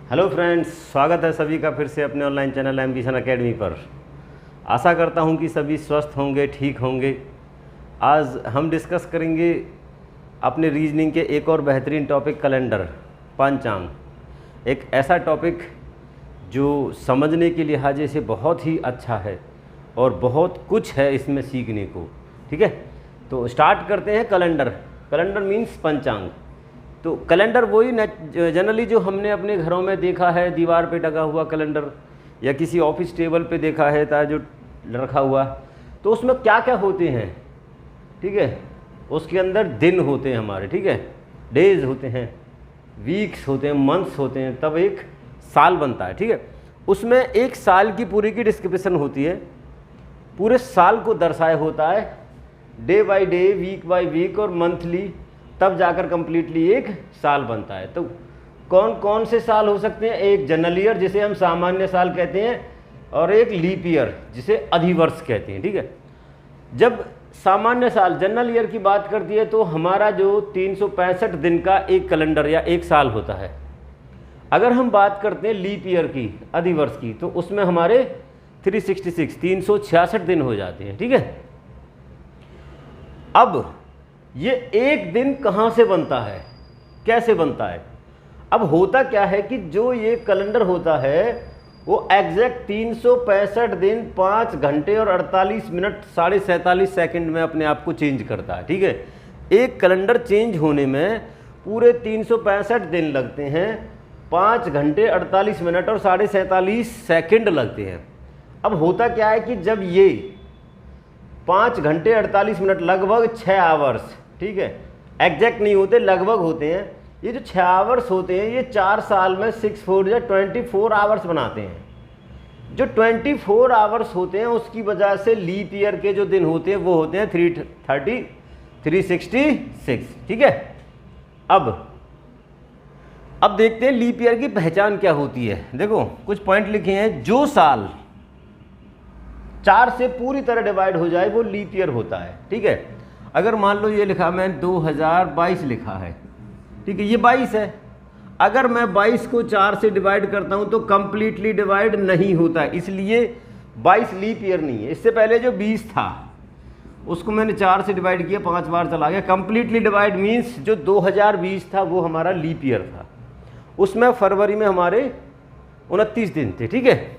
Hello friends, स्वागत है सभी का फिर से अपने ऑनलाइन चैनल एम्बिशन एकेडमी पर। आशा करता हूं कि सभी स्वस्थ होंगे, ठीक होंगे। आज हम डिस्कस करेंगे अपने रीजनिंग के एक और बेहतरीन टॉपिक कैलेंडर, पंचांग। एक ऐसा टॉपिक जो समझने के लिहाजे से बहुत ही अच्छा है और बहुत कुछ है इसमें सीखने को। ठीक है, तो स्टार्ट करते हैं। कैलेंडर, कैलेंडर मीन्स पंचांग। तो कैलेंडर वही जनरली जो हमने अपने घरों में देखा है, दीवार पे टंगा हुआ कैलेंडर या किसी ऑफिस टेबल पे देखा है जो रखा हुआ। तो उसमें क्या क्या होते हैं, ठीक है, उसके अंदर दिन होते हैं हमारे, ठीक है, डेज होते हैं, वीक्स होते हैं, मंथ्स होते हैं, तब एक साल बनता है। ठीक है, उसमें एक साल की पूरी की डिस्क्रिप्शन होती है, पूरे साल को दर्शाया होता है, day by day, week by week और मंथली, तब जाकर कंप्लीटली एक साल बनता है। तो कौन कौन से साल हो सकते हैं? एक जनरल ईयर जिसे हम सामान्य साल कहते हैं, और एक लीप ईयर जिसे अधिवर्ष कहते हैं। ठीक है, जब सामान्य साल जनरल ईयर की बात करती है तो हमारा जो 365 दिन का एक कैलेंडर या एक साल होता है। अगर हम बात करते हैं लीप ईयर की, अधिवर्ष की, तो उसमें हमारे 366 दिन हो जाते हैं। ठीक है, अब ये एक दिन कहाँ से बनता है, कैसे बनता है? अब होता क्या है कि जो ये कैलेंडर होता है वो एग्जैक्ट 365 दिन 5 घंटे और 48 मिनट 47 सेकंड में अपने आप को चेंज करता है। ठीक है, एक कैलेंडर चेंज होने में पूरे 365 दिन लगते हैं, 5 घंटे 48 मिनट और 47 सेकंड लगते हैं। अब होता क्या है कि जब ये 5 घंटे 48 मिनट, लगभग 6 आवर्स, ठीक है, एग्जैक्ट नहीं होते, लगभग होते हैं, ये जो 6 आवर्स होते हैं ये 4 साल में 6 4 या 24 आवर्स बनाते हैं। जो 24 आवर्स होते हैं उसकी वजह से लीप ईयर के जो दिन होते हैं वो होते हैं 330 366। ठीक है, अब देखते हैं लीप ईयर की पहचान क्या होती है। देखो कुछ पॉइंट लिखे हैं। जो साल 4 से पूरी तरह डिवाइड हो जाए वो लीप ईयर होता है। ठीक है, अगर मान लो ये लिखा, मैं 2022 लिखा है, ठीक है, ये 22 है। अगर मैं 22 को 4 से डिवाइड करता हूं तो कंप्लीटली डिवाइड नहीं होता है, इसलिए 22 लीप ईयर नहीं है। इससे पहले जो 20 था उसको मैंने 4 से डिवाइड किया, 5 बार चला गया। कंप्लीटली डिवाइड मीन्स जो 2020 था वो हमारा लीप ईयर था, उसमें फरवरी में हमारे 29 दिन थे। ठीक है,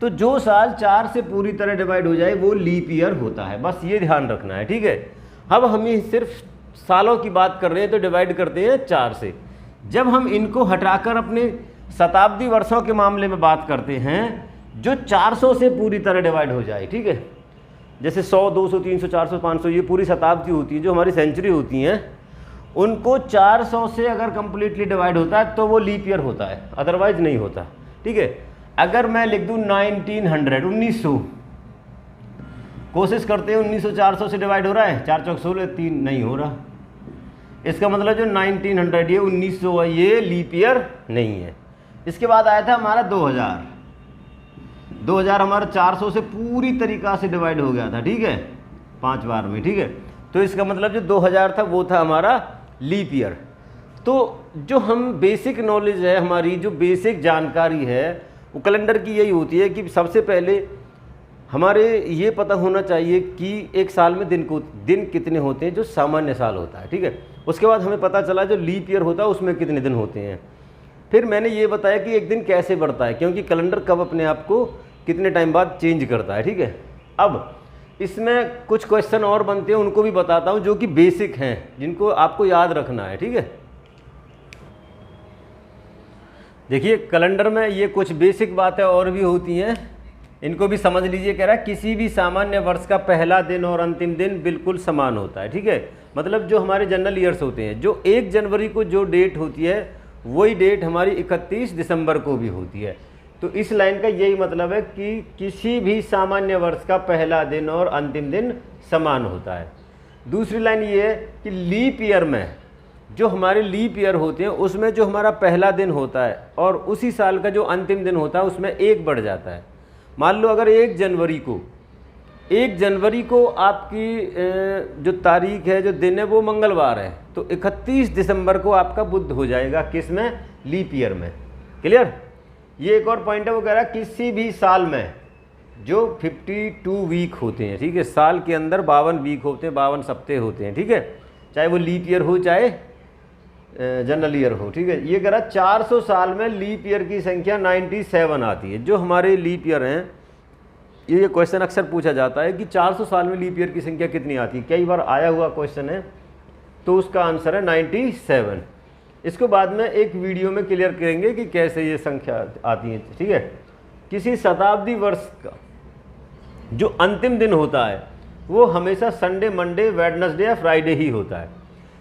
तो जो साल 4 से पूरी तरह डिवाइड हो जाए वो लीप ईयर होता है, बस ये ध्यान रखना है। ठीक है, अब हम सिर्फ सालों की बात कर रहे हैं तो डिवाइड करते हैं 4 से। जब हम इनको हटाकर अपने शताब्दी वर्षों के मामले में बात करते हैं, जो 400 से पूरी तरह डिवाइड हो जाए, ठीक है, जैसे 100, 200, 300, 400, 500, ये पूरी शताब्दी होती है, जो हमारी सेंचुरी होती हैं, उनको 400 से अगर कंप्लीटली डिवाइड होता है तो वो लीप ईयर होता है, अदरवाइज नहीं होता। ठीक है, अगर मैं लिख दूं 1900, कोशिश करते हैं 1900 400 से डिवाइड हो रहा है, 4 चौक 16, 3 नहीं हो रहा, इसका मतलब जो 1900 ये 1900 है, ये लीप ईयर नहीं है। इसके बाद आया था हमारा 2000 हमारा 400 से पूरी तरीक़ा से डिवाइड हो गया था। ठीक है, 5 बार में। ठीक है, तो इसका मतलब जो 2000 था वो था हमारा लीप ईयर। तो जो हम बेसिक नॉलेज है, हमारी जो बेसिक जानकारी है वो कैलेंडर की यही होती है कि सबसे पहले हमारे ये पता होना चाहिए कि एक साल में दिन कितने होते हैं, जो सामान्य साल होता है। ठीक है, उसके बाद हमें पता चला जो लीप ईयर होता है उसमें कितने दिन होते हैं। फिर मैंने ये बताया कि एक दिन कैसे बढ़ता है, क्योंकि कैलेंडर कब अपने आप को कितने टाइम बाद चेंज करता है। ठीक है, अब इसमें कुछ क्वेश्चन और बनते हैं, उनको भी बताता हूँ, जो कि बेसिक हैं, जिनको आपको याद रखना है। ठीक है, देखिए कैलेंडर में ये कुछ बेसिक बातें और भी होती हैं, इनको भी समझ लीजिए। कह रहा है किसी भी सामान्य वर्ष का पहला दिन और अंतिम दिन बिल्कुल समान होता है। ठीक है, मतलब जो हमारे जनरल ईयर्स होते हैं, जो 1 जनवरी को जो डेट होती है वही डेट हमारी 31 दिसंबर को भी होती है। तो इस लाइन का यही मतलब है कि किसी भी सामान्य वर्ष का पहला दिन और अंतिम दिन समान होता है। दूसरी लाइन ये है कि लीप ईयर में, जो हमारे लीप ईयर होते हैं उसमें जो हमारा पहला दिन होता है और उसी साल का जो अंतिम दिन होता है उसमें 1 बढ़ जाता है। मान लो अगर 1 जनवरी को आपकी जो तारीख है, जो दिन है, वो मंगलवार है, तो 31 दिसंबर को आपका बुध हो जाएगा, किस में? लीप ईयर में। क्लियर। ये एक और पॉइंट है, वो कह रहा है किसी भी साल में जो 52 वीक होते हैं, ठीक है, साल के अंदर 52 वीक होते हैं, 52 सप्ताह होते हैं, ठीक है, चाहे वो लीप ईयर हो चाहे जनरल ईयर हो, ठीक है। ये कह रहा 400 साल में लीप ईयर की संख्या 97 आती है। जो हमारे लीप ईयर हैं, ये क्वेश्चन अक्सर पूछा जाता है कि 400 साल में लीप ईयर की संख्या कितनी आती है, कई बार आया हुआ क्वेश्चन है, तो उसका आंसर है 97। इसको बाद में एक वीडियो में क्लियर करेंगे कि कैसे ये संख्या आती है, ठीक है। किसी शताब्दी वर्ष का जो अंतिम दिन होता है वो हमेशा संडे, मंडे, वेडनेसडे या फ्राइडे ही होता है।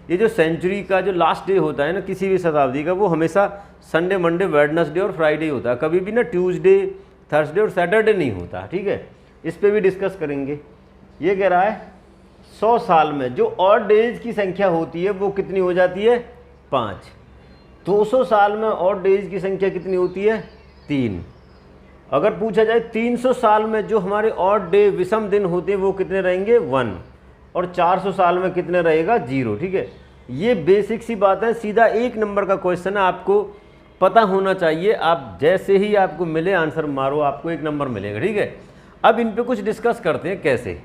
ये जो सेंचुरी का जो लास्ट डे होता है ना किसी भी शताब्दी का, वो हमेशा संडे, मंडे, वेडनेसडे और फ्राइडे होता है, कभी भी ना ट्यूसडे, थर्सडे और सैटरडे नहीं होता, ठीक है। इस पे भी डिस्कस करेंगे। ये कह रहा है 100 साल में जो ऑड डेज की संख्या होती है वो कितनी हो जाती है, 5। 200 साल में ऑड डेज की संख्या कितनी होती है, 3। अगर पूछा जाए 300 साल में जो हमारे ऑड डे विषम दिन होते हैं वो कितने रहेंगे, 1। और 400 साल में कितने रहेगा, 0, ठीक है। ये बेसिक सी बात है, सीधा 1 नंबर का क्वेश्चन है, आपको पता होना चाहिए। आप जैसे ही आपको मिले आंसर मारो, आपको 1 नंबर मिलेगा, ठीक है। अब इन पे कुछ डिस्कस करते हैं कैसे।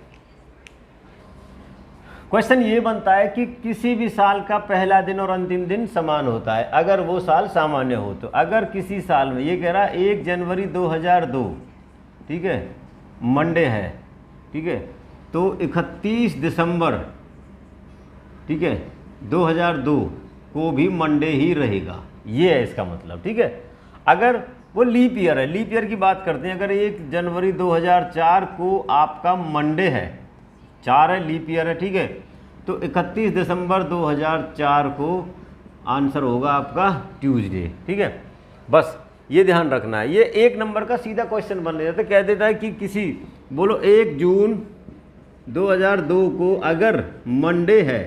क्वेश्चन ये बनता है कि किसी भी साल का पहला दिन और अंतिम दिन समान होता है अगर वो साल सामान्य हो तो। अगर किसी साल में, ये कह रहा है 1 जनवरी 2002, ठीक है, मंडे है, ठीक है, तो 31 दिसंबर, ठीक है, 2002 को भी मंडे ही रहेगा, ये है इसका मतलब, ठीक है। अगर वो लीप ईयर है, लीप ईयर की बात करते हैं, अगर 1 जनवरी 2004 को आपका मंडे है, 4 है, लीप ईयर है, ठीक है, तो 31 दिसंबर 2004 को आंसर होगा आपका ट्यूसडे, ठीक है। बस ये ध्यान रखना है। ये 1 नंबर का सीधा क्वेश्चन बन जाता है, कह देता है कि किसी, बोलो 1 जून 2002 को अगर मंडे है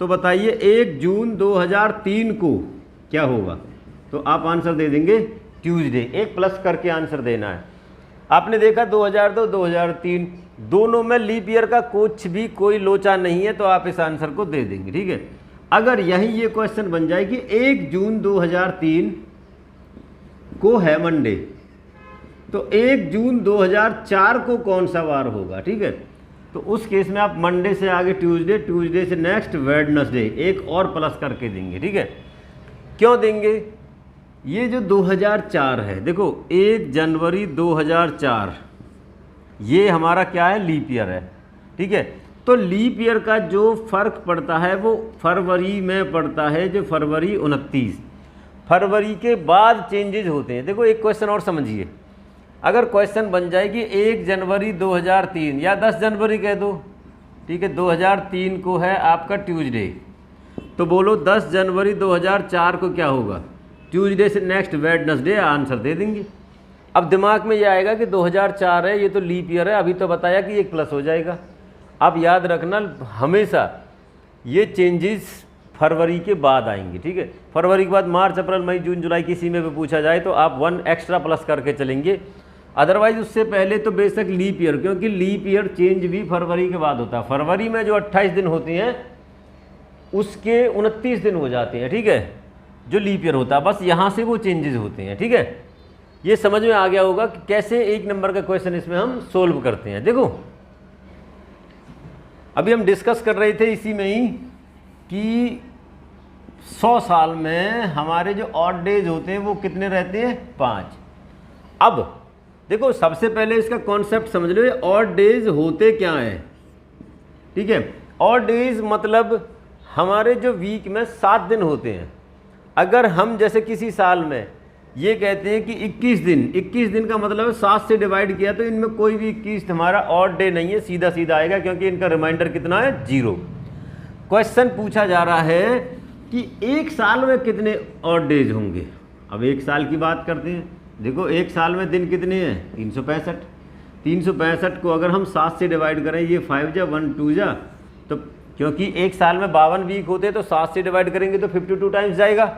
तो बताइए 1 जून 2003 को क्या होगा, तो आप आंसर दे देंगे ट्यूसडे। 1 प्लस करके आंसर देना है। आपने देखा 2002, 2003 दोनों में लीप ईयर का कुछ भी कोई लोचा नहीं है, तो आप इस आंसर को दे देंगे, ठीक है। अगर यही ये क्वेश्चन बन जाए कि 1 जून 2003 को है मंडे, तो 1 जून 2004 को कौन सा वार होगा, ठीक है, तो उस केस में आप मंडे से आगे ट्यूसडे, ट्यूसडे से नेक्स्ट वेडनेसडे, 1 और प्लस करके देंगे, ठीक है। क्यों देंगे, ये जो 2004 है, देखो 1 जनवरी 2004 ये हमारा क्या है, लीप ईयर है, ठीक है। तो लीप ईयर का जो फर्क पड़ता है वो फरवरी में पड़ता है, जो फरवरी 29, फरवरी के बाद चेंजेज होते हैं। देखो एक क्वेश्चन और समझिए, अगर क्वेश्चन बन जाए कि 1 जनवरी 2003 या 10 जनवरी कह दो, ठीक है, 2003 को है आपका ट्यूसडे, तो बोलो 10 जनवरी 2004 को क्या होगा, ट्यूसडे से नेक्स्ट वेडनेसडे, आंसर दे देंगे। अब दिमाग में ये आएगा कि 2004 है, ये तो लीप ईयर है, अभी तो बताया कि 1 प्लस हो जाएगा। अब याद रखना हमेशा ये चेंजेस फरवरी के बाद आएंगे, ठीक है। फरवरी के बाद मार्च, अप्रैल, मई, जून, जुलाई किसी में भी पूछा जाए तो आप 1 एक्स्ट्रा प्लस करके चलेंगे। अदरवाइज उससे पहले तो बेशक लीप ईयर, क्योंकि लीप ईयर चेंज भी फरवरी के बाद होता है। फरवरी में जो 28 दिन होते हैं उसके 29 दिन हो जाते हैं, ठीक है, जो लीप ईयर होता है, बस यहाँ से वो चेंजेस होते हैं, ठीक है। ये समझ में आ गया होगा कि कैसे 1 नंबर का क्वेश्चन इसमें हम सोल्व करते हैं। देखो अभी हम डिस्कस कर रहे थे इसी में ही कि 100 साल में हमारे जो ऑड डेज होते हैं वो कितने रहते हैं, 5। अब देखो सबसे पहले इसका कॉन्सेप्ट समझ लो, ऑड डेज होते क्या हैं, ठीक है। ऑड डेज मतलब हमारे जो वीक में 7 दिन होते हैं। अगर हम जैसे किसी साल में ये कहते हैं कि 21 दिन का मतलब है 7 से डिवाइड किया, तो इनमें कोई भी 21 हमारा ऑड डे नहीं है, सीधा सीधा आएगा, क्योंकि इनका रिमाइंडर कितना है, 0। क्वेश्चन पूछा जा रहा है कि 1 साल में कितने ऑड डेज होंगे। अब 1 साल की बात करते हैं। देखो 1 साल में दिन कितने हैं, 365। 365 को अगर हम 7 से डिवाइड करें, ये 5 जा 1 2 जा, तो क्योंकि 1 साल में 52 वीक होते हैं तो 7 से डिवाइड करेंगे तो 52 टाइम्स जाएगा।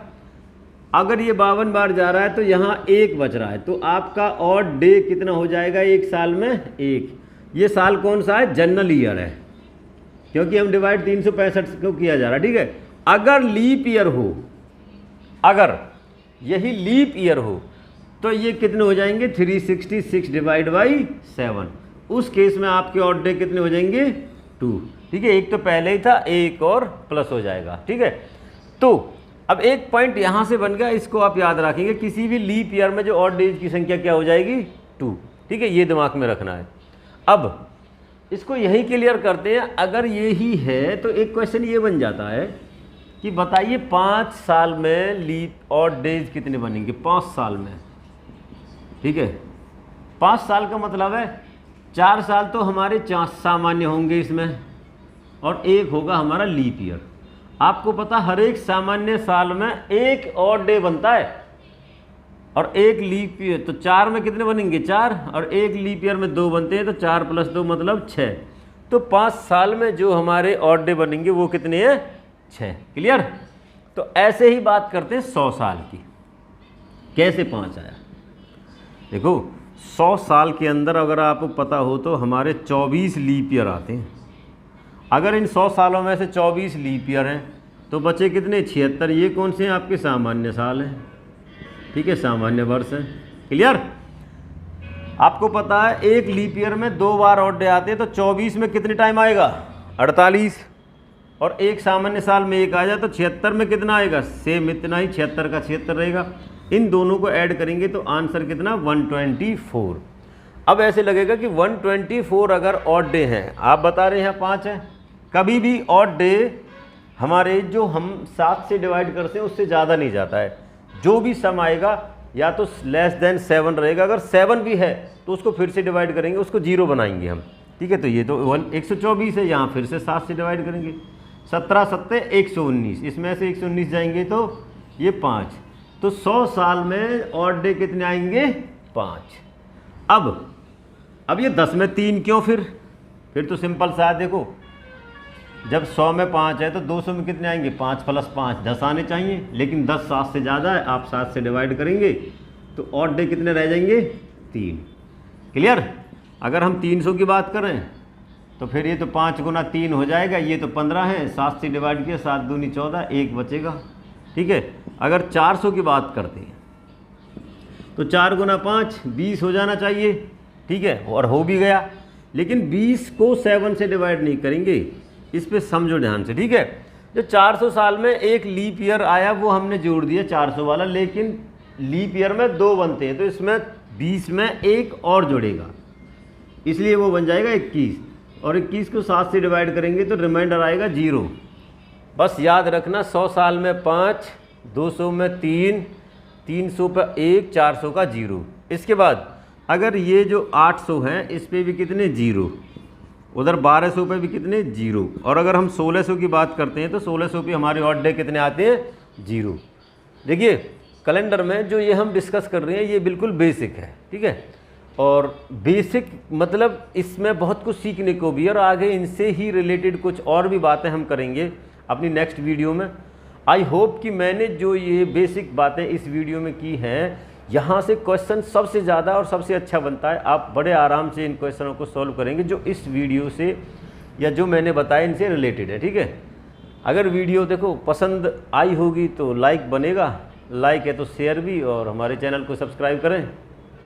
अगर ये 52 बार जा रहा है तो यहाँ 1 बच रहा है, तो आपका ऑड डे कितना हो जाएगा 1 साल में, 1। ये साल कौन सा है, जनरल ईयर है, क्योंकि हम डिवाइड 365 को किया जा रहा है, ठीक है। अगर लीप ईयर हो, अगर यही लीप ईयर हो तो ये कितने हो जाएंगे 366 डिवाइड बाई 7। उस केस में आपके ऑड डे कितने हो जाएंगे 2। ठीक है, एक तो पहले ही था, एक और प्लस हो जाएगा। ठीक है, तो अब एक पॉइंट यहाँ से बन गया, इसको आप याद रखेंगे, किसी भी लीप ईयर में जो ऑड डेज की संख्या क्या हो जाएगी 2। ठीक है, ये दिमाग में रखना है। अब इसको यही क्लियर करते हैं। अगर ये ही है तो एक क्वेश्चन ये बन जाता है कि बताइए 5 साल में लीप ऑड डेज कितने बनेंगे 5 साल में। ठीक है, 5 साल का मतलब है 4 साल तो हमारे सामान्य होंगे इसमें और एक होगा हमारा लीप ईयर। आपको पता हर एक सामान्य साल में एक ऑड डे बनता है और एक लीप ईयर, तो 4 में कितने बनेंगे 4, और एक लीप ईयर में 2 बनते हैं, तो 4 + 2 मतलब 6। तो 5 साल में जो हमारे ऑड डे बनेंगे वो कितने हैं 6। क्लियर। तो ऐसे ही बात करते हैं 100 साल की। कैसे 5 आया, देखो 100 साल के अंदर अगर आपको पता हो तो हमारे 24 लीप ईयर आते हैं। अगर इन 100 सालों में से 24 लीप ईयर हैं तो बचे कितने 76। ये कौन से हैं आपके सामान्य साल हैं। ठीक है, सामान्य वर्ष है। क्लियर। आपको पता है एक लीप ईयर में 2 बार ऑड डे आते हैं, तो 24 में कितने टाइम आएगा 48, और एक सामान्य साल में एक आ जाए तो 76 में कितना आएगा सेम इतना ही, 76 का 76 रहेगा। इन दोनों को ऐड करेंगे तो आंसर कितना 124। अब ऐसे लगेगा कि 124 अगर ऑड डे हैं, आप बता रहे हैं 5 है, कभी भी ऑड डे हमारे जो हम 7 से डिवाइड करते हैं उससे ज़्यादा नहीं जाता है। जो भी सम आएगा या तो लेस देन 7 रहेगा, अगर 7 भी है तो उसको फिर से डिवाइड करेंगे, उसको 0 बनाएंगे हम। ठीक है, तो ये तो 124 है, यहाँ फिर से 7 से डिवाइड करेंगे, 17 7 119, इसमें से 119 जाएंगे तो ये 5। तो 100 साल में ऑड डे कितने आएंगे 5। अब ये 10 में 3 क्यों, फिर तो सिंपल सा है। देखो जब 100 में 5 है तो 200 में कितने आएंगे 5 + 5 10 आने चाहिए, लेकिन 10 7 से ज़्यादा है, आप 7 से डिवाइड करेंगे तो ऑड डे कितने रह जाएंगे 3। क्लियर। अगर हम 300 की बात करें तो फिर ये तो 5 × 3 हो जाएगा, ये तो 15 है, 7 से डिवाइड किया 7 दूनी 14, 1 बचेगा। ठीक है, अगर 400 की बात करते हैं तो 4 × 5 20 हो जाना चाहिए। ठीक है, और हो भी गया, लेकिन 20 को 7 से डिवाइड नहीं करेंगे, इस पे समझो ध्यान से। ठीक है, जो 400 साल में एक लीप ईयर आया वो हमने जोड़ दिया 400 वाला, लेकिन लीप ईयर में 2 बनते हैं तो इसमें 20 में एक और जुड़ेगा, इसलिए वो बन जाएगा 21, और 21 को 7 से डिवाइड करेंगे तो रिमाइंडर आएगा 0। बस याद रखना 100 साल में 5, 200 में 3, 300 पर 1, 400 का 0। इसके बाद अगर ये जो 800 हैं इस पे भी कितने 0, उधर 1200 पे भी कितने 0, और अगर हम 1600 की बात करते हैं तो 1600 पे हमारे ऑड डे कितने आते हैं 0। देखिए कैलेंडर में जो ये हम डिस्कस कर रहे हैं ये बिल्कुल बेसिक है। ठीक है, और बेसिक मतलब इसमें बहुत कुछ सीखने को भी, और आगे इनसे ही रिलेटेड कुछ और भी बातें हम करेंगे अपनी नेक्स्ट वीडियो में। आई होप कि मैंने जो ये बेसिक बातें इस वीडियो में की हैं, यहाँ से क्वेश्चन सबसे ज़्यादा और सबसे अच्छा बनता है। आप बड़े आराम से इन क्वेश्चनों को सॉल्व करेंगे जो इस वीडियो से या जो मैंने बताया इनसे रिलेटेड है। ठीक है, अगर वीडियो देखो पसंद आई होगी तो लाइक बनेगा, लाइक है तो शेयर भी, और हमारे चैनल को सब्सक्राइब करें।